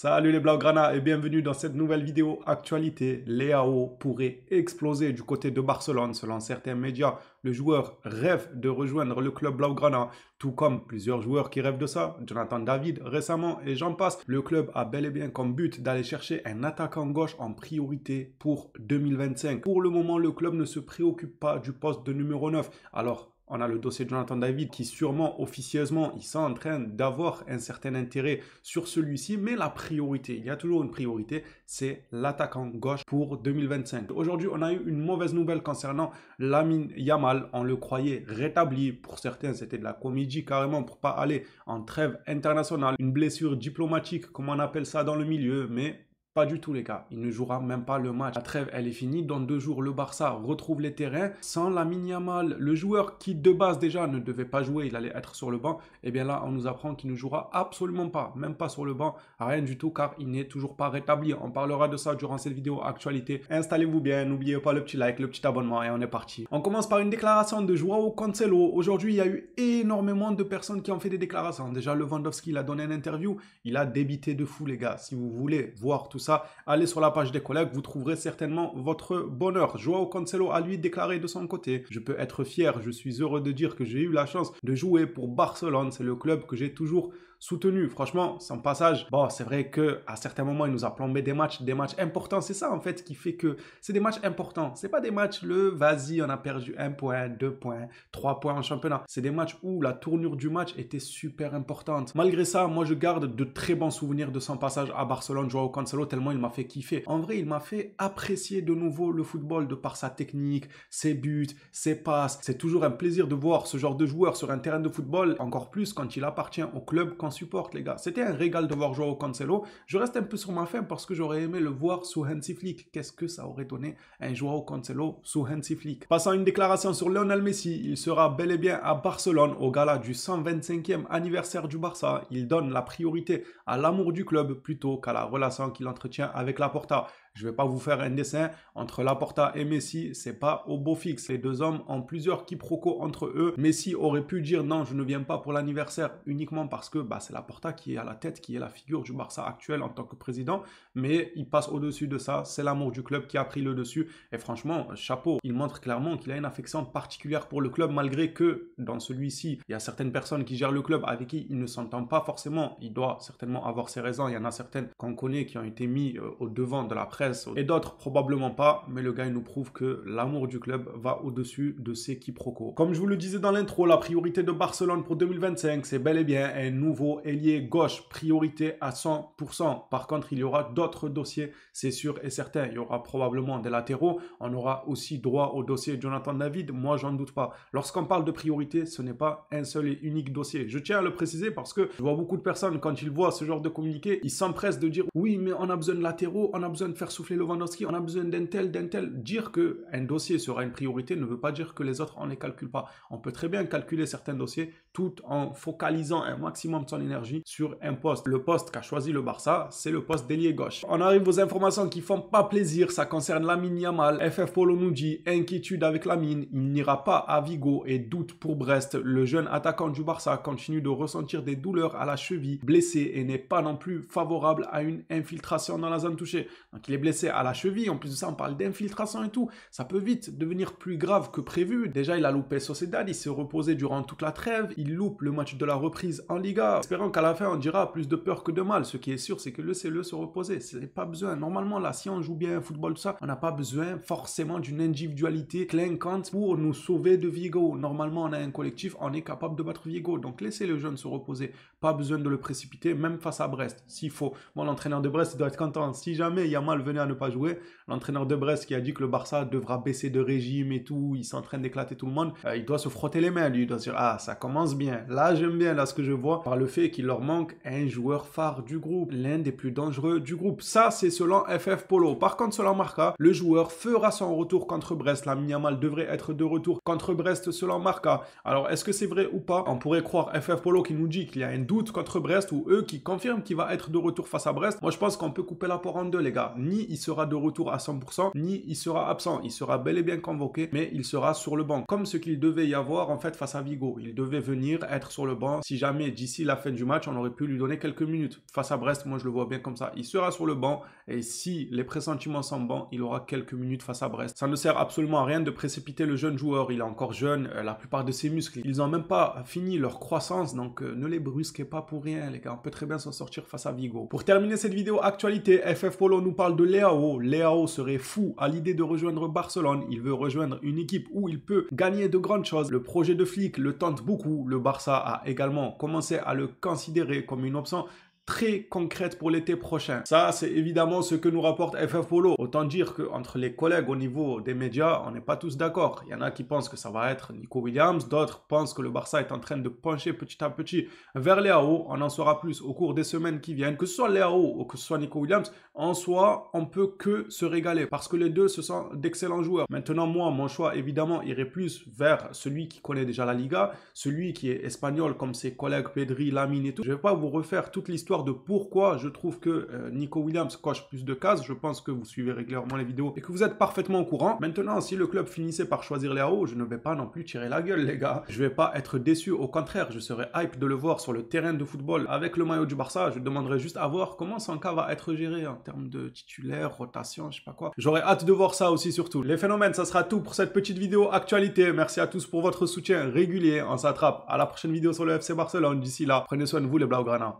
Salut les Blaugrana et bienvenue dans cette nouvelle vidéo actualité. Leao pourrait exploser du côté de Barcelone. Selon certains médias, le joueur rêve de rejoindre le club Blaugrana, tout comme plusieurs joueurs qui rêvent de ça. Jonathan David récemment et j'en passe. Le club a bel et bien comme but d'aller chercher un attaquant gauche en priorité pour 2025. Pour le moment, le club ne se préoccupe pas du poste de numéro 9. Alors, on a le dossier de Jonathan David qui sûrement, officieusement, ils sont en train d'avoir un certain intérêt sur celui-ci. Mais la priorité, il y a toujours une priorité, c'est l'attaquant gauche pour 2025. Aujourd'hui, on a eu une mauvaise nouvelle concernant Lamine Yamal. On le croyait rétabli. Pour certains, c'était de la comédie carrément pour pas aller en trêve internationale. Une blessure diplomatique, comme on appelle ça dans le milieu, mais... pas du tout les gars, il ne jouera même pas le match. La trêve elle est finie, dans 2 jours le Barça retrouve les terrains sans Lamine Yamal, le joueur qui de base déjà ne devait pas jouer, il allait être sur le banc. Et bien là on nous apprend qu'il ne jouera absolument pas, même pas sur le banc, rien du tout car il n'est toujours pas rétabli. On parlera de ça durant cette vidéo actualité. Installez-vous bien, n'oubliez pas le petit like, le petit abonnement et on est parti. On commence par une déclaration de Joao Cancelo. Aujourd'hui il y a eu énormément de personnes qui ont fait des déclarations. Déjà Lewandowski il a donné une interview, il a débité de fou les gars. Si vous voulez voir tout ça, allez sur la page des collègues, vous trouverez certainement votre bonheur. Joao Cancelo a lui déclaré de son côté: je peux être fier, je suis heureux de dire que j'ai eu la chance de jouer pour Barcelone, c'est le club que j'ai toujours soutenu. Franchement, son passage, bon, c'est vrai que à certains moments, il nous a plombé des matchs importants. C'est ça en fait qui fait que c'est des matchs importants. C'est pas des matchs vas-y, on a perdu 1 point, 2 points, 3 points en championnat. C'est des matchs où la tournure du match était super importante. Malgré ça, moi je garde de très bons souvenirs de son passage à Barcelone. Joao Cancelo, tellement il m'a fait kiffer. En vrai, il m'a fait apprécier de nouveau le football de par sa technique, ses buts, ses passes. C'est toujours un plaisir de voir ce genre de joueur sur un terrain de football, encore plus quand il appartient au club qu'on supporte, les gars. C'était un régal de voir Joao Cancelo. Je reste un peu sur ma faim parce que j'aurais aimé le voir sous Hansi Flick. Qu'est-ce que ça aurait donné un Joao Cancelo sous Hansi Flick? Passant une déclaration sur Lionel Messi, il sera bel et bien à Barcelone au gala du 125e anniversaire du Barça. Il donne la priorité à l'amour du club plutôt qu'à la relation qu'il entretient avec Laporta. Je ne vais pas vous faire un dessin entre Laporta et Messi, c'est pas au beau fixe. Les deux hommes ont plusieurs quiproquos entre eux. Messi aurait pu dire non, je ne viens pas pour l'anniversaire uniquement parce que c'est Laporta qui est à la tête, qui est la figure du Barça actuel en tant que président. Mais il passe au-dessus de ça, c'est l'amour du club qui a pris le dessus. Et franchement, chapeau, il montre clairement qu'il a une affection particulière pour le club malgré que dans celui-ci, il y a certaines personnes qui gèrent le club avec qui il ne s'entend pas forcément. Il doit certainement avoir ses raisons. Il y en a certaines qu'on connaît qui ont été mis au devant de la presse et d'autres probablement pas, mais le gars il nous prouve que l'amour du club va au-dessus de ses quiproquos. Comme je vous le disais dans l'intro, la priorité de Barcelone pour 2025, c'est bel et bien un nouveau ailier gauche, priorité à 100%. Par contre, il y aura d'autres dossiers, c'est sûr et certain. Il y aura probablement des latéraux, on aura aussi droit au dossier Jonathan David, moi j'en doute pas. Lorsqu'on parle de priorité, ce n'est pas un seul et unique dossier. Je tiens à le préciser parce que je vois beaucoup de personnes, quand ils voient ce genre de communiqué, ils s'empressent de dire oui, mais on a besoin de latéraux, on a besoin de faire souffler Lewandowski, on a besoin d'un tel. Dire qu'un dossier sera une priorité ne veut pas dire que les autres, on ne les calcule pas. On peut très bien calculer certains dossiers tout en focalisant un maximum de son énergie sur un poste. Le poste qu'a choisi le Barça, c'est le poste d'ailier gauche. On arrive aux informations qui font pas plaisir, ça concerne Lamine Yamal. FF Polo nous dit inquiétude avec Lamine, il n'ira pas à Vigo et doute pour Brest. Le jeune attaquant du Barça continue de ressentir des douleurs à la cheville, blessé et n'est pas non plus favorable à une infiltration dans la zone touchée. Donc il est blessé à la cheville, en plus de ça on parle d'infiltration et tout, ça peut vite devenir plus grave que prévu. Déjà il a loupé Sociedad, il s'est reposé durant toute la trêve, il loupe le match de la reprise en Liga, espérant qu'à la fin on dira plus de peur que de mal. Ce qui est sûr c'est que laissez-le se reposer, c'est pas besoin, normalement là si on joue bien un football tout ça, on n'a pas besoin forcément d'une individualité clinquante pour nous sauver de Vigo. Normalement on a un collectif, on est capable de battre Vigo, donc laissez le jeune se reposer, pas besoin de le précipiter même face à Brest s'il faut. Bon, l'entraîneur de Brest il doit être content, si jamais Yamal venait à ne pas jouer, l'entraîneur de Brest qui a dit que le Barça devra baisser de régime et tout, il s'entraîne d'éclater tout le monde, il doit se frotter les mains, lui, il doit se dire ah ça commence bien, là j'aime bien là ce que je vois, par le fait qu'il leur manque un joueur phare du groupe, l'un des plus dangereux du groupe. Ça c'est selon FF Polo. Par contre selon Marca, le joueur fera son retour contre Brest. Lamine Yamal devrait être de retour contre Brest selon Marca. Alors est-ce que c'est vrai ou pas? On pourrait croire FF Polo qui nous dit qu'il y a un doute contre Brest ou eux qui confirment qu'il va être de retour face à Brest. Moi je pense qu'on peut couper la poire en deux les gars. Ni ni il sera de retour à 100%, ni il sera absent. Il sera bel et bien convoqué, mais il sera sur le banc. Comme ce qu'il devait y avoir en fait face à Vigo. Il devait venir être sur le banc. Si jamais d'ici la fin du match, on aurait pu lui donner quelques minutes. Face à Brest, moi je le vois bien comme ça. Il sera sur le banc et si les pressentiments sont bons, il aura quelques minutes face à Brest. Ça ne sert absolument à rien de précipiter le jeune joueur. Il est encore jeune. La plupart de ses muscles, ils n'ont même pas fini leur croissance. Donc ne les brusquez pas pour rien, les gars. On peut très bien s'en sortir face à Vigo. Pour terminer cette vidéo actualité, FF Polo nous parle de Leao. Leao serait fou à l'idée de rejoindre Barcelone. Il veut rejoindre une équipe où il peut gagner de grandes choses. Le projet de Flick le tente beaucoup. Le Barça a également commencé à le considérer comme une option très concrète pour l'été prochain. Ça, c'est évidemment ce que nous rapporte FF Polo. Autant dire qu'entre les collègues au niveau des médias, on n'est pas tous d'accord. Il y en a qui pensent que ça va être Nico Williams, d'autres pensent que le Barça est en train de pencher petit à petit vers Leao. On en saura plus au cours des semaines qui viennent. Que ce soit Leao ou que ce soit Nico Williams, en soi, on peut que se régaler parce que les deux, ce sont d'excellents joueurs. Maintenant, moi, mon choix, évidemment, irait plus vers celui qui connaît déjà la Liga, celui qui est espagnol comme ses collègues Pedri, Lamine et tout. Je ne vais pas vous refaire toute l'histoire de pourquoi je trouve que Nico Williams coche plus de cases. Je pense que vous suivez régulièrement les vidéos et que vous êtes parfaitement au courant. Maintenant, si le club finissait par choisir Leao, je ne vais pas non plus tirer la gueule, les gars. Je vais pas être déçu, au contraire, je serais hype de le voir sur le terrain de football avec le maillot du Barça. Je demanderais juste à voir comment son cas va être géré en termes de titulaire, rotation, je sais pas quoi. J'aurais hâte de voir ça aussi surtout. Les phénomènes, ça sera tout pour cette petite vidéo actualité. Merci à tous pour votre soutien régulier. On s'attrape à la prochaine vidéo sur le FC Barcelone. D'ici là, prenez soin de vous les Blaugrana.